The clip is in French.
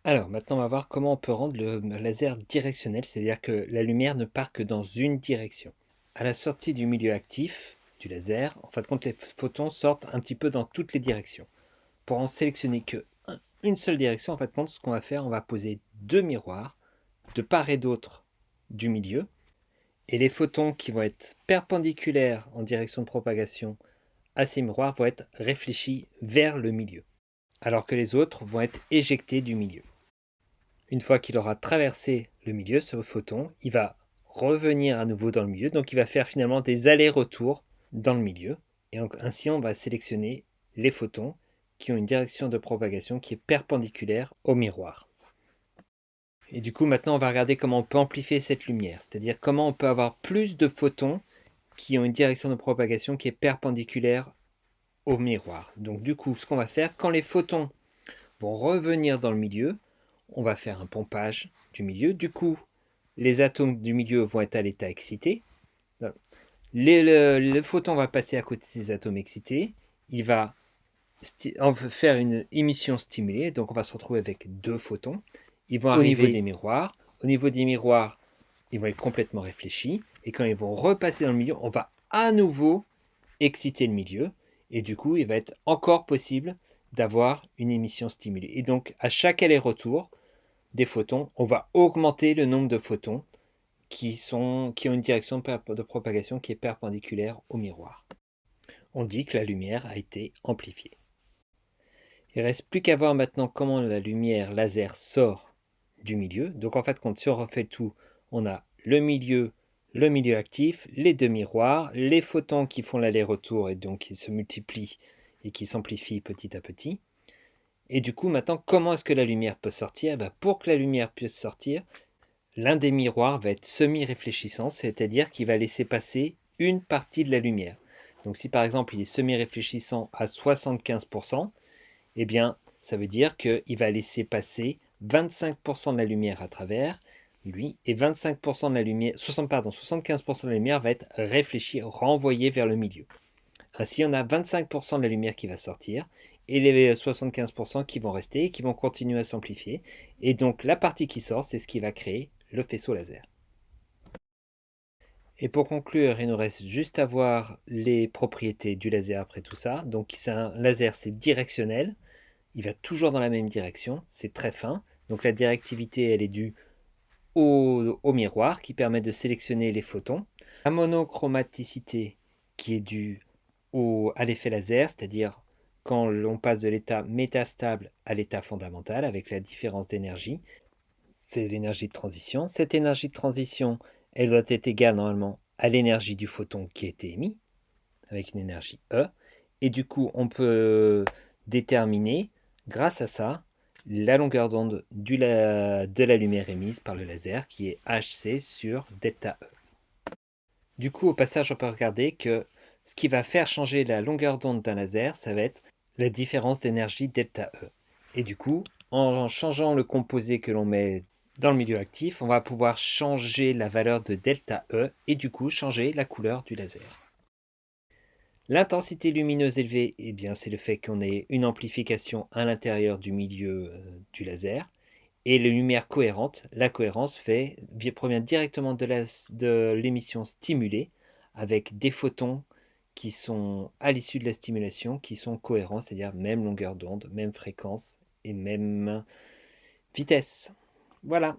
Alors maintenant, on va voir comment on peut rendre le laser directionnel, c'est-à-dire que la lumière ne part que dans une direction. À la sortie du milieu actif du laser, en fin de compte, les photons sortent un petit peu dans toutes les directions. Pour en sélectionner que une seule direction, en fin de compte, ce qu'on va faire, on va poser deux miroirs de part et d'autre du milieu, et les photons qui vont être perpendiculaires en direction de propagation à ces miroirs vont être réfléchis vers le milieu, alors que les autres vont être éjectés du milieu. Une fois qu'il aura traversé le milieu, ce photon, il va revenir à nouveau dans le milieu, donc il va faire finalement des allers-retours dans le milieu, et ainsi on va sélectionner les photons qui ont une direction de propagation qui est perpendiculaire au miroir. Et du coup, maintenant, on va regarder comment on peut amplifier cette lumière, c'est-à-dire comment on peut avoir plus de photons qui ont une direction de propagation qui est perpendiculaire au miroir. Donc du coup, ce qu'on va faire, quand les photons vont revenir dans le milieu, on va faire un pompage du milieu. Du coup, les atomes du milieu vont être à l'état excité. Le photon va passer à côté de ces atomes excités. Il va faire une émission stimulée. Donc on va se retrouver avec deux photons. Ils vont arriver des miroirs. Au niveau des miroirs, ils vont être complètement réfléchis. Et quand ils vont repasser dans le milieu, on va à nouveau exciter le milieu. Et du coup, il va être encore possible d'avoir une émission stimulée. Et donc, à chaque aller-retour des photons, on va augmenter le nombre de photons qui ont une direction de propagation qui est perpendiculaire au miroir. On dit que la lumière a été amplifiée. Il ne reste plus qu'à voir maintenant comment la lumière laser sort du milieu. Donc en fait, quand si on refait tout, on a le milieu actif, les deux miroirs, les photons qui font l'aller-retour et donc qui se multiplient et qui s'amplifient petit à petit. Et du coup, maintenant, comment est-ce que la lumière peut sortir? Pour que la lumière puisse sortir, l'un des miroirs va être semi-réfléchissant, c'est-à-dire qu'il va laisser passer une partie de la lumière. Donc si par exemple il est semi-réfléchissant à 75%, eh bien ça veut dire qu'il va laisser passer 25% de la lumière à travers lui, et 25% de la lumière, 75% de la lumière va être réfléchie, renvoyée vers le milieu. Ainsi, on a 25% de la lumière qui va sortir, et les 75% qui vont rester et qui vont continuer à s'amplifier. Et donc la partie qui sort, c'est ce qui va créer le faisceau laser. Et pour conclure, il nous reste juste à voir les propriétés du laser après tout ça. Donc un laser, c'est directionnel, il va toujours dans la même direction, c'est très fin. Donc la directivité, elle est due au miroir qui permet de sélectionner les photons. La monochromaticité qui est due à l'effet laser, c'est-à-dire quand l'on passe de l'état métastable à l'état fondamental avec la différence d'énergie, c'est l'énergie de transition. Cette énergie de transition, elle doit être égale normalement à l'énergie du photon qui a été émis, avec une énergie E. Et du coup, on peut déterminer, grâce à ça, la longueur d'onde de la lumière émise par le laser, qui est Hc sur delta E. Du coup, au passage, on peut regarder que ce qui va faire changer la longueur d'onde d'un laser, ça va être la différence d'énergie delta E. Et du coup, en changeant le composé que l'on met dans le milieu actif, on va pouvoir changer la valeur de delta E et du coup changer la couleur du laser. L'intensité lumineuse élevée, eh bien, c'est le fait qu'on ait une amplification à l'intérieur du milieu du laser. Et les lumières cohérentes, la cohérence provient directement de l'émission stimulée avec des photons qui sont à l'issue de la stimulation, qui sont cohérents, c'est-à-dire même longueur d'onde, même fréquence et même vitesse. Voilà.